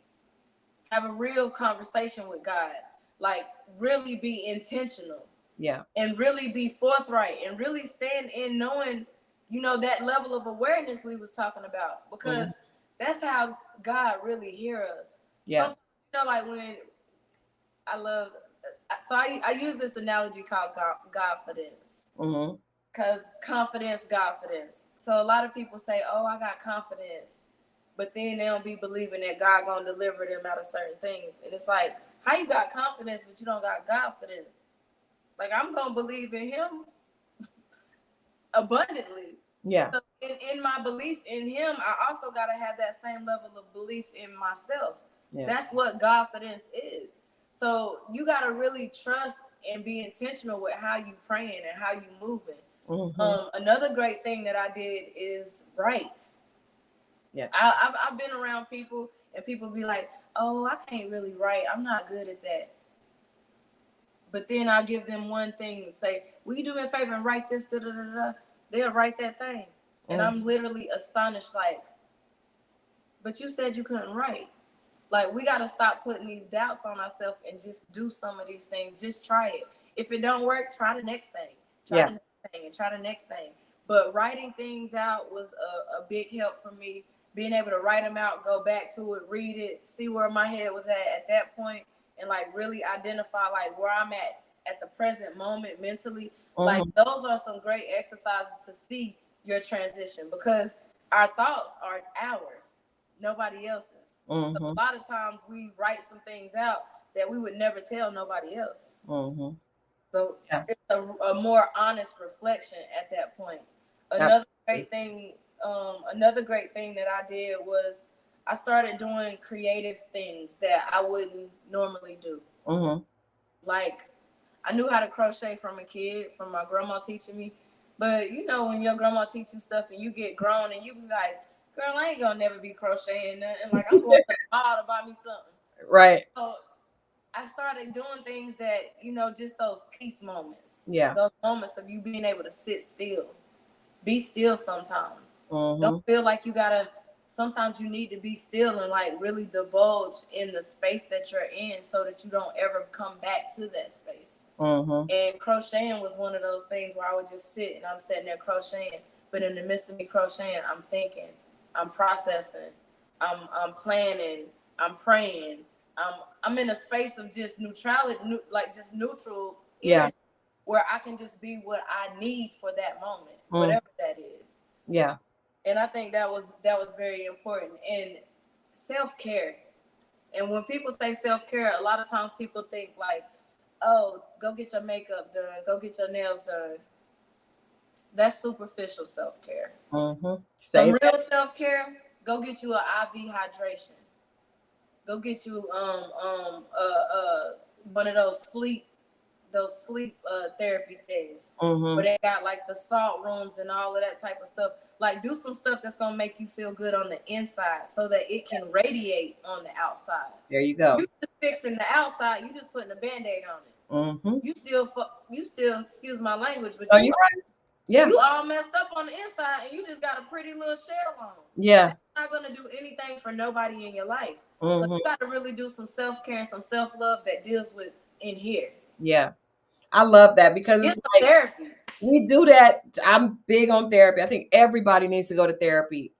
Have a real conversation with God. Like, really be intentional. Yeah. And really be forthright and really stand in knowing, that level of awareness we was talking about, because that's how God really hear us. Yeah. Sometimes, like when I love, so I use this analogy called Godfidence. Because confidence, Godfidence. So a lot of people say, oh, I got confidence, but then they don't be believing that God gonna deliver them out of certain things. And it's like, how you got confidence but you don't got Godfidence? Like, I'm gonna believe in him abundantly. Yeah. So in my belief in him, I also gotta have that same level of belief in myself. Yeah. That's what confidence is. So you gotta really trust and be intentional with how you praying and how you moving. Another great thing that I did is write. Yeah. I've been around people, and people be like, oh, I can't really write, I'm not good at that. But then I'll give them one thing and say, will you do me a favor and write this? Da, da, da, da. They'll write that thing. And I'm literally astonished, like, but you said you couldn't write. Like, we got to stop putting these doubts on ourselves and just do some of these things. Just try it. If it don't work, try the next thing. Try the next thing and try the next thing. But writing things out was a big help for me. Being able to write them out, go back to it, read it, see where my head was at that point, and like really identify like where I'm at the present moment mentally. Like, those are some great exercises to see your transition, because our thoughts are ours, nobody else's. So a lot of times we write some things out that we would never tell nobody else. So it's a more honest reflection at that point. Another great thing that I did was I started doing creative things that I wouldn't normally do. Like, I knew how to crochet from a kid, from my grandma teaching me. But you know, when your grandma teach you stuff and you get grown and you be like, girl, I ain't gonna never be crocheting nothing. Like, I'm going to the mall to buy me something. Right. So I started doing things that, you know, just those peace moments. Yeah. Those moments of you being able to sit still. Be still sometimes. Mm-hmm. Don't feel like you gotta, sometimes you need to be still and like really divulge in the space that you're in so that you don't ever come back to that space. Mm-hmm. And crocheting was one of those things where I would just sit and I'm sitting there crocheting, but in the midst of me crocheting, I'm thinking, I'm processing, I'm planning, I'm praying, I'm in a space of just neutrality, like just neutral energy, where I can just be what I need for that moment, whatever that is. Yeah. And I think that was very important. And self-care. And when people say self-care, a lot of times people think like, oh, go get your makeup done, go get your nails done. That's superficial self-care. Some real self-care, go get you an IV hydration. Go get you one of those sleep therapy things where they got like the salt rooms and all of that type of stuff. Like, do some stuff that's gonna make you feel good on the inside so that it can radiate on the outside. There you go. You just fixing the outside, you just putting a band-aid on it. You still excuse my language, but you're right. Yeah. You all messed up on the inside and you just got a pretty little shell on. Yeah. That's not gonna do anything for nobody in your life. So you gotta really do some self-care and some self-love that deals with in here. Yeah. I love that because it's like therapy. We do that. I'm big on therapy. I think everybody needs to go to therapy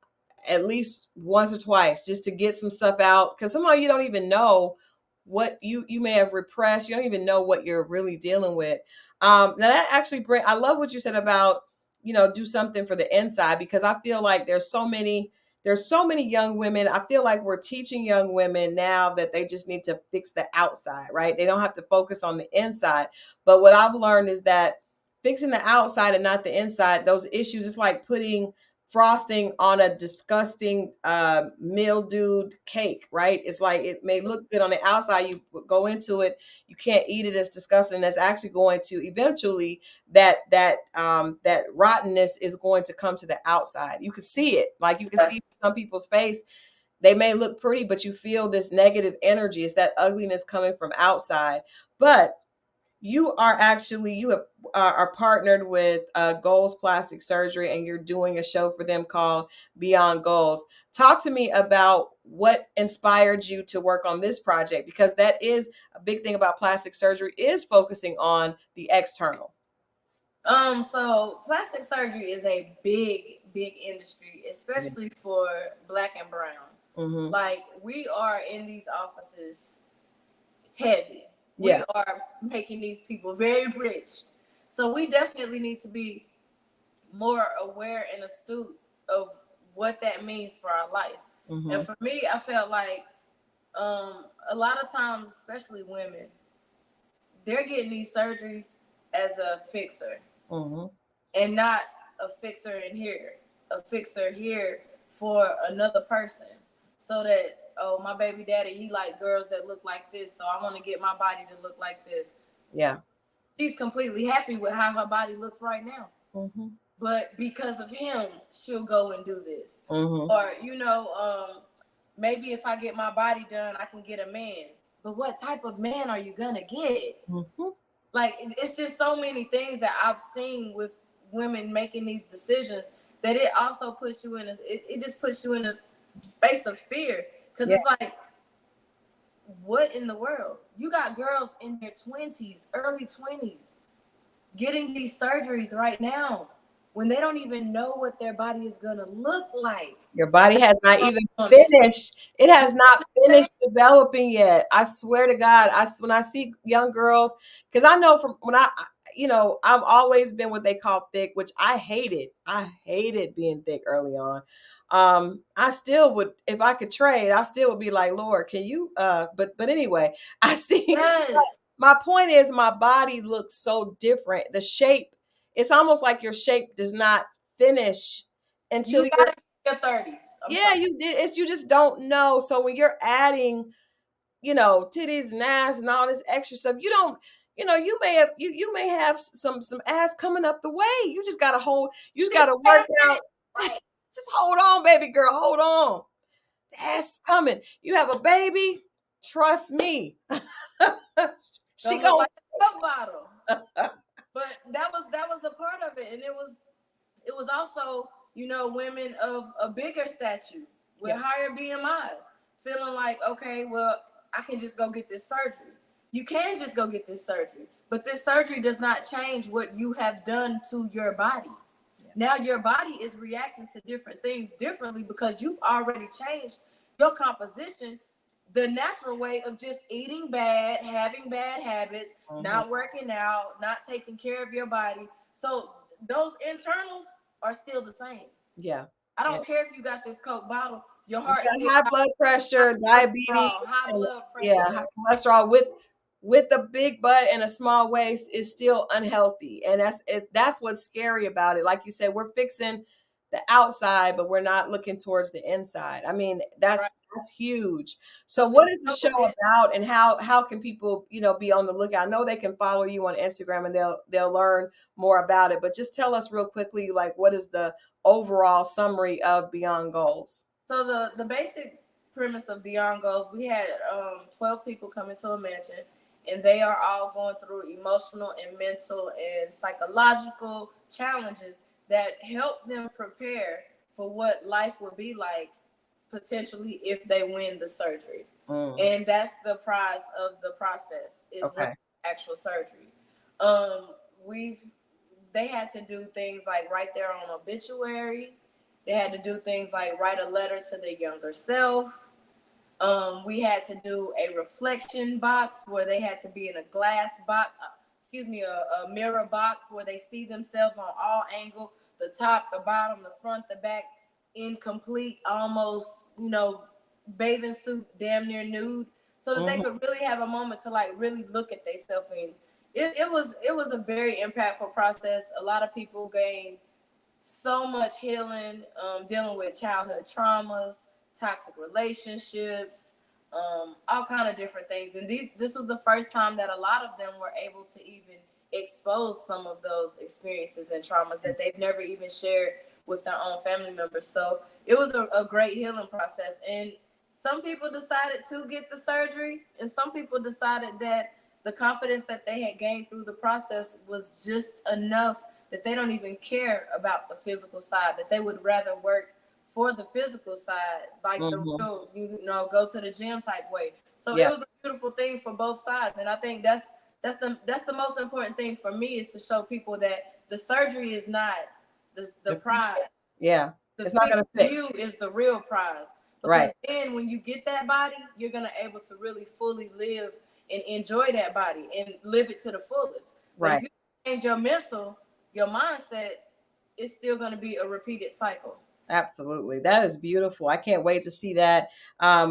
at least once or twice just to get some stuff out. Because somehow you don't even know what you may have repressed. You don't even know what you're really dealing with. Now that actually I love what you said about, do something for the inside, because I feel like there's so many young women. I feel like we're teaching young women now that they just need to fix the outside, right? They don't have to focus on the inside. But what I've learned is that fixing the outside and not the inside, those issues, it's like putting frosting on a disgusting mildewed cake, right? It's like it may look good on the outside. You go into it, you can't eat it. It's disgusting. That's actually going to eventually that rottenness is going to come to the outside. You can see it, like you can see some people's face. They may look pretty, but you feel this negative energy. It's that ugliness coming from outside. But you are partnered with Goals Plastic Surgery, and you're doing a show for them called Beyond Goals. Talk to me about what inspired you to work on this project, because that is a big thing about plastic surgery, is focusing on the external. So plastic surgery is a big industry, especially for Black and brown. Like, we are in these offices heavy. We are making these people very rich. So we definitely need to be more aware and astute of what that means for our life. And for me, I felt like a lot of times, especially women, they're getting these surgeries as a fixer and not a fixer in here, a fixer here for another person, so that, oh, my baby daddy, he like girls that look like this, so I want to get my body to look like this. Yeah. She's completely happy with how her body looks right now. But because of him, she'll go and do this. Or, maybe if I get my body done, I can get a man. But what type of man are you going to get? Like, it's just so many things that I've seen with women making these decisions that it also puts you in it just puts you in a space of fear. Because it's like, what in the world? You got girls in their 20s, early 20s, getting these surgeries right now when they don't even know what their body is going to look like. Your body has not even finished. It has not finished developing yet. I swear to God, when I see young girls, because I know from when I've always been what they call thick, which I hated. I hated being thick early on. I still would, if I could trade, I still would be like, Lord, can you, but anyway, I see. Yes. My point is, my body looks so different. The shape, it's almost like your shape does not finish until you're in your 30s. You just don't know. So when you're adding, titties and ass and all this extra stuff, you may have some ass coming up the way. You just gotta work out. Just hold on, baby girl. Hold on. The ass is coming. You have a baby. Trust me. She Don't look goes. like a Coke bottle. But that was a part of it, and it was also, women of a bigger stature with higher BMIs feeling like, okay, well, I can just go get this surgery. You can just go get this surgery, but this surgery does not change what you have done to your body. Now your body is reacting to different things differently because you've already changed your composition. The natural way of just eating bad, having bad habits, not working out, not taking care of your body. So those internals are still the same. Yeah. I don't care if you got this Coke bottle, your heart still high blood pressure, diabetes, high and blood pressure. high cholesterol with a big butt and a small waist is still unhealthy, and that's what's scary about it. Like you said, we're fixing the outside, but we're not looking towards the inside. I mean, that's huge. So, what is the show about, and how can people be on the lookout? I know they can follow you on Instagram, and they'll learn more about it. But just tell us real quickly, like, what is the overall summary of Beyond Goals? So the basic premise of Beyond Goals, we had 12 people come into a mansion, and they are all going through emotional and mental and psychological challenges that help them prepare for what life will be like potentially if they win the surgery. And that's the prize of the process, is actual surgery. They had to do things like write their own obituary. They had to do things like write a letter to their younger self. We had to do a reflection box where they had to be in a glass box, a mirror box where they see themselves on all angles, the top, the bottom, the front, the back, in complete, almost, bathing suit, damn near nude, so that they could really have a moment to like really look at themselves. And it was a very impactful process. A lot of people gained so much healing, dealing with childhood traumas, toxic relationships, all kind of different things. And this was the first time that a lot of them were able to even expose some of those experiences and traumas that they've never even shared with their own family members. So it was a great healing process. And some people decided to get the surgery, and some people decided that the confidence that they had gained through the process was just enough that they don't even care about the physical side, that they would rather work for the physical side, like the real, go to the gym type way. So it was a beautiful thing for both sides. And I think that's the most important thing for me, is to show people that the surgery is not the prize. Yeah. The it's not gonna fix you is the real prize. Because then when you get that body, you're gonna able to really fully live and enjoy that body and live it to the fullest. But if you change your mental, your mindset, is still going to be a repeated cycle. Absolutely. That is beautiful. I can't wait to see that.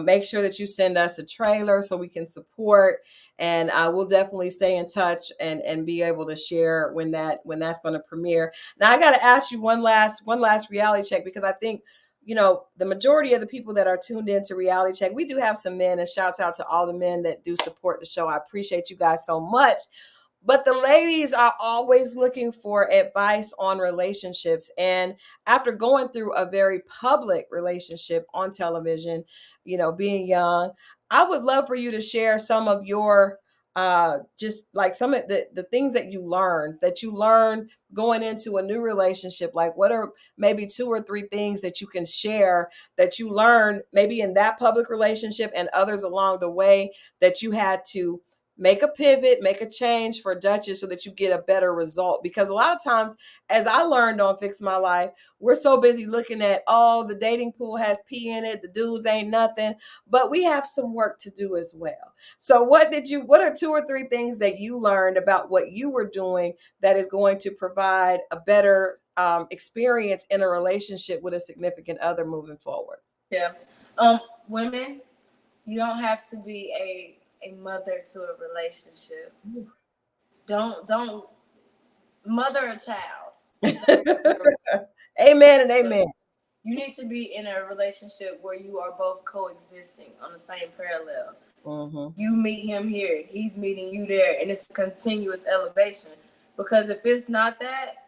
Make sure that you send us a trailer so we can support, and we'll definitely stay in touch and be able to share when that's going to premiere. Now, I got to ask you one last reality check, because I think, the majority of the people that are tuned into Reality Check, we do have some men, and shouts out to all the men that do support the show. I appreciate you guys so much. But the ladies are always looking for advice on relationships. And after going through a very public relationship on television, being young, I would love for you to share some of your just like some of the things that you learned going into a new relationship. Like, what are maybe 2 or 3 things that you can share that you learned maybe in that public relationship and others along the way that you had to make a pivot, make a change for Dutchess so that you get a better result? Because a lot of times, as I learned on Fix My Life, we're so busy looking at, the dating pool has pee in it, the dudes ain't nothing, but we have some work to do as well. So what are 2 or 3 things that you learned about what you were doing that is going to provide a better experience in a relationship with a significant other moving forward? Yeah. Women, you don't have to be a mother to a relationship. Don't mother a child. Amen and amen. You need to be in a relationship where you are both coexisting on the same parallel. You meet him here, he's meeting you there, and it's a continuous elevation. Because if it's not that,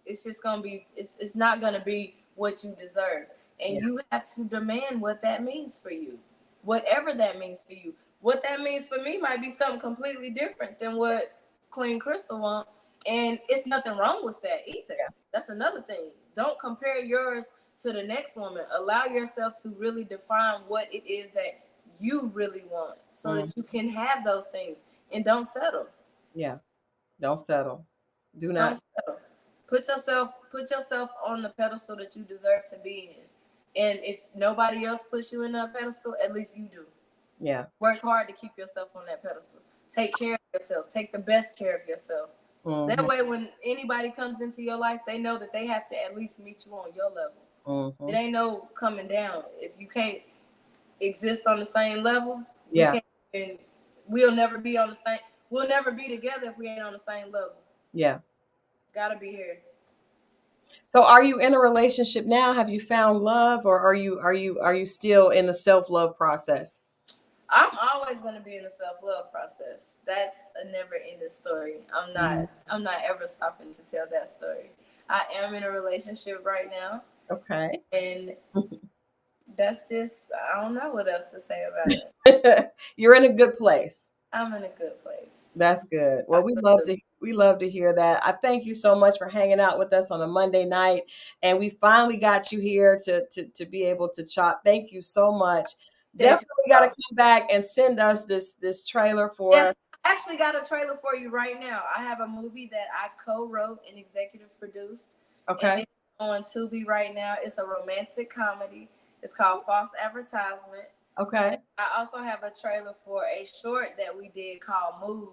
it's just gonna be it's not gonna be what you deserve. And you have to demand what that means for you. Whatever that means for you. What that means for me might be something completely different than what Queen Crystal wants. And it's nothing wrong with that either. That's another thing. Don't compare yours to the next woman. Allow yourself to really define what it is that you really want, so that you can have those things, and don't settle. Yeah. Don't settle. Do not. Don't settle. Put yourself on the pedestal that you deserve to be in. And if nobody else puts you in that pedestal, at least you do. Yeah. Work hard to keep yourself on that pedestal. Take care of yourself. Take the best care of yourself. That way, when anybody comes into your life, they know that they have to at least meet you on your level. It ain't no coming down. If you can't exist on the same level, and we'll never be on the same. We'll never be together if we ain't on the same level. Yeah. Gotta be here. So are you in a relationship now? Have you found love, or are you still in the self-love process? I'm always going to be in the self-love process. That's a never-ending story. I'm not ever stopping to tell that story. I am in a relationship right now. Okay. And that's just, I don't know what else to say about it. You're in a good place. I'm in a good place. That's good. Well, we love to hear that. I thank you so much for hanging out with us on a Monday night, and we finally got you here to be able to chat. Thank you so much. Definitely got to come back and send us this trailer for. Yes, I actually got a trailer for you right now. I have a movie that I co-wrote and executive produced. Okay. And it's on Tubi right now. It's a romantic comedy. It's called False Advertisement. Okay. And I also have a trailer for a short that we did called Moved.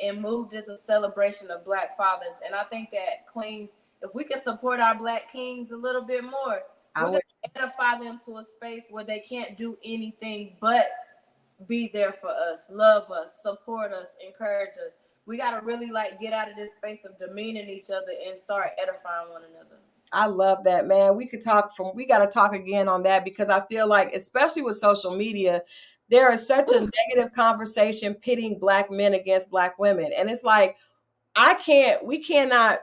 And Moved is a celebration of Black fathers. And I think that Queens, if we can support our Black kings a little bit more, we're going to edify them to a space where they can't do anything but be there for us, love us, support us, encourage us. We got to really get out of this space of demeaning each other and start edifying one another. I love that, man. We got to talk again on that, because I feel like, especially with social media, there is such a negative conversation pitting Black men against Black women. And it's like, we cannot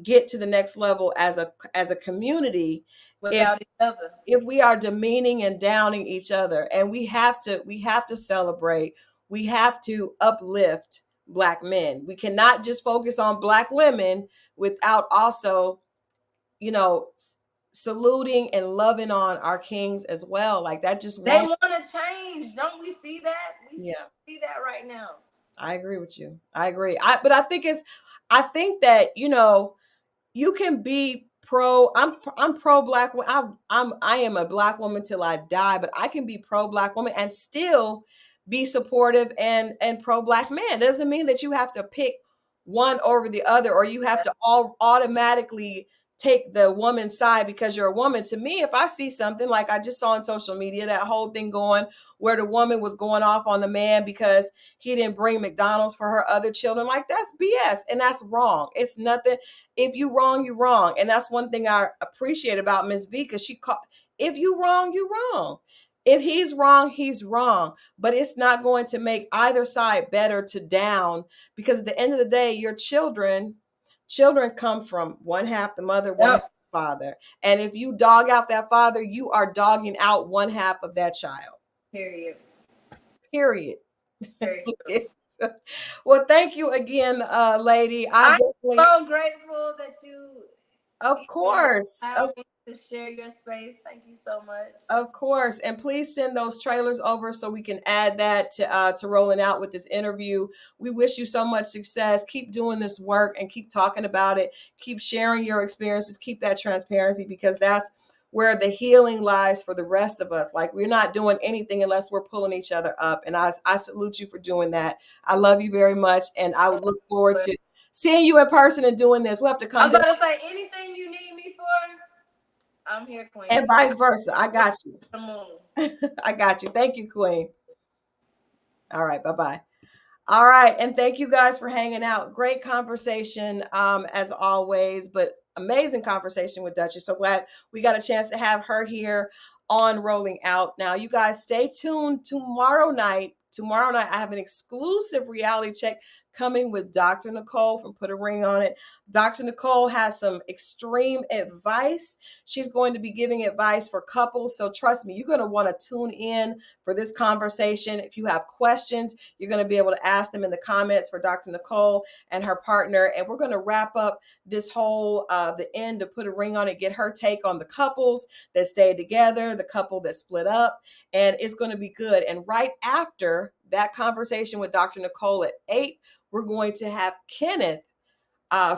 get to the next level as a community without each other, if we are demeaning and downing each other. And we have to celebrate. We have to uplift Black men. We cannot just focus on Black women without also, saluting and loving on our kings as well. Like that they want to change. Don't we see that? We see that right now. I agree with you. I agree. But I think that, you can be pro. I'm pro Black. I am a Black woman till I die, but I can be pro Black woman and still be supportive and pro Black man. Doesn't mean that you have to pick one over the other, or you have to all automatically take the woman's side because you're a woman. To me, if I see something like I just saw on social media, that whole thing going where the woman was going off on the man because he didn't bring McDonald's for her other children, like that's BS and that's wrong. It's nothing. If you wrong, you wrong. And that's one thing I appreciate about Miss V, because if you wrong, you wrong. If he's wrong, he's wrong. But it's not going to make either side better to down, because at the end of the day, your children come from one half the mother, one half the father. And if you dog out that father, you are dogging out one half of that child. Period. Well, thank you again, lady. I'm so grateful that you, of course, to share your space. Thank you so much. Of course. And please send those trailers over so we can add that to rolling out with this interview. We wish you so much success. Keep doing this work and keep talking about it. Keep sharing your experiences. Keep that transparency, because that's where the healing lies for the rest of us. Like, we're not doing anything unless we're pulling each other up. And I salute you for doing that. I love you very much. And I would look forward to seeing you in person and doing this. We'll have to come. I'm going to say, anything you need me for, I'm here, Queen. And vice versa. I got you. I got you. Thank you, Queen. All right. Bye-bye. All right. And thank you guys for hanging out. Great conversation, as always, but amazing conversation with Dutchess. So glad we got a chance to have her here on Rolling Out. Now, you guys stay tuned tomorrow night. Tomorrow night, I have an exclusive reality check coming with Dr. Nicole from Put a Ring on It. Dr. Nicole has some extreme advice. She's going to be giving advice for couples. So trust me, you're going to want to tune in for this conversation. If you have questions, you're going to be able to ask them in the comments for Dr. Nicole and her partner. And we're going to wrap up this whole, the end to Put a Ring on It, get her take on the couples that stayed together, the couple that split up, and it's going to be good. And right after that conversation with Dr. Nicole at 8, we're going to have Kenneth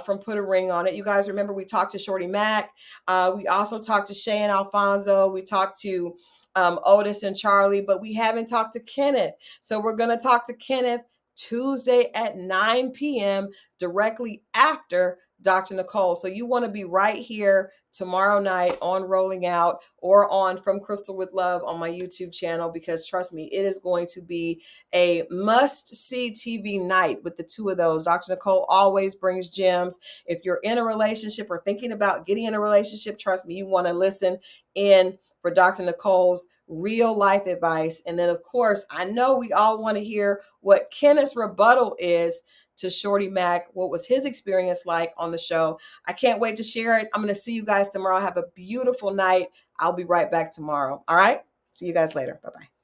from Put a Ring on It. You guys remember we talked to Shorty Mac. We also talked to Shay and Alfonso. We talked to Otis and Charlie, but we haven't talked to Kenneth. So we're going to talk to Kenneth Tuesday at 9 p.m. directly after Dr. Nicole. So you want to be right here tomorrow night on Rolling Out or on From Crystal with Love on my YouTube channel, because trust me, it is going to be a must-see TV night with the two of those. Dr. Nicole always brings gems. If you're in a relationship or thinking about getting in a relationship, trust me, you want to listen in for Dr. Nicole's real life advice. And then, of course, I know we all want to hear what Kenneth's rebuttal is to Shorty Mac. What was his experience like on the show? I can't wait to share it. I'm going to see you guys tomorrow. Have a beautiful night. I'll be right back tomorrow. All right. See you guys later. Bye-bye.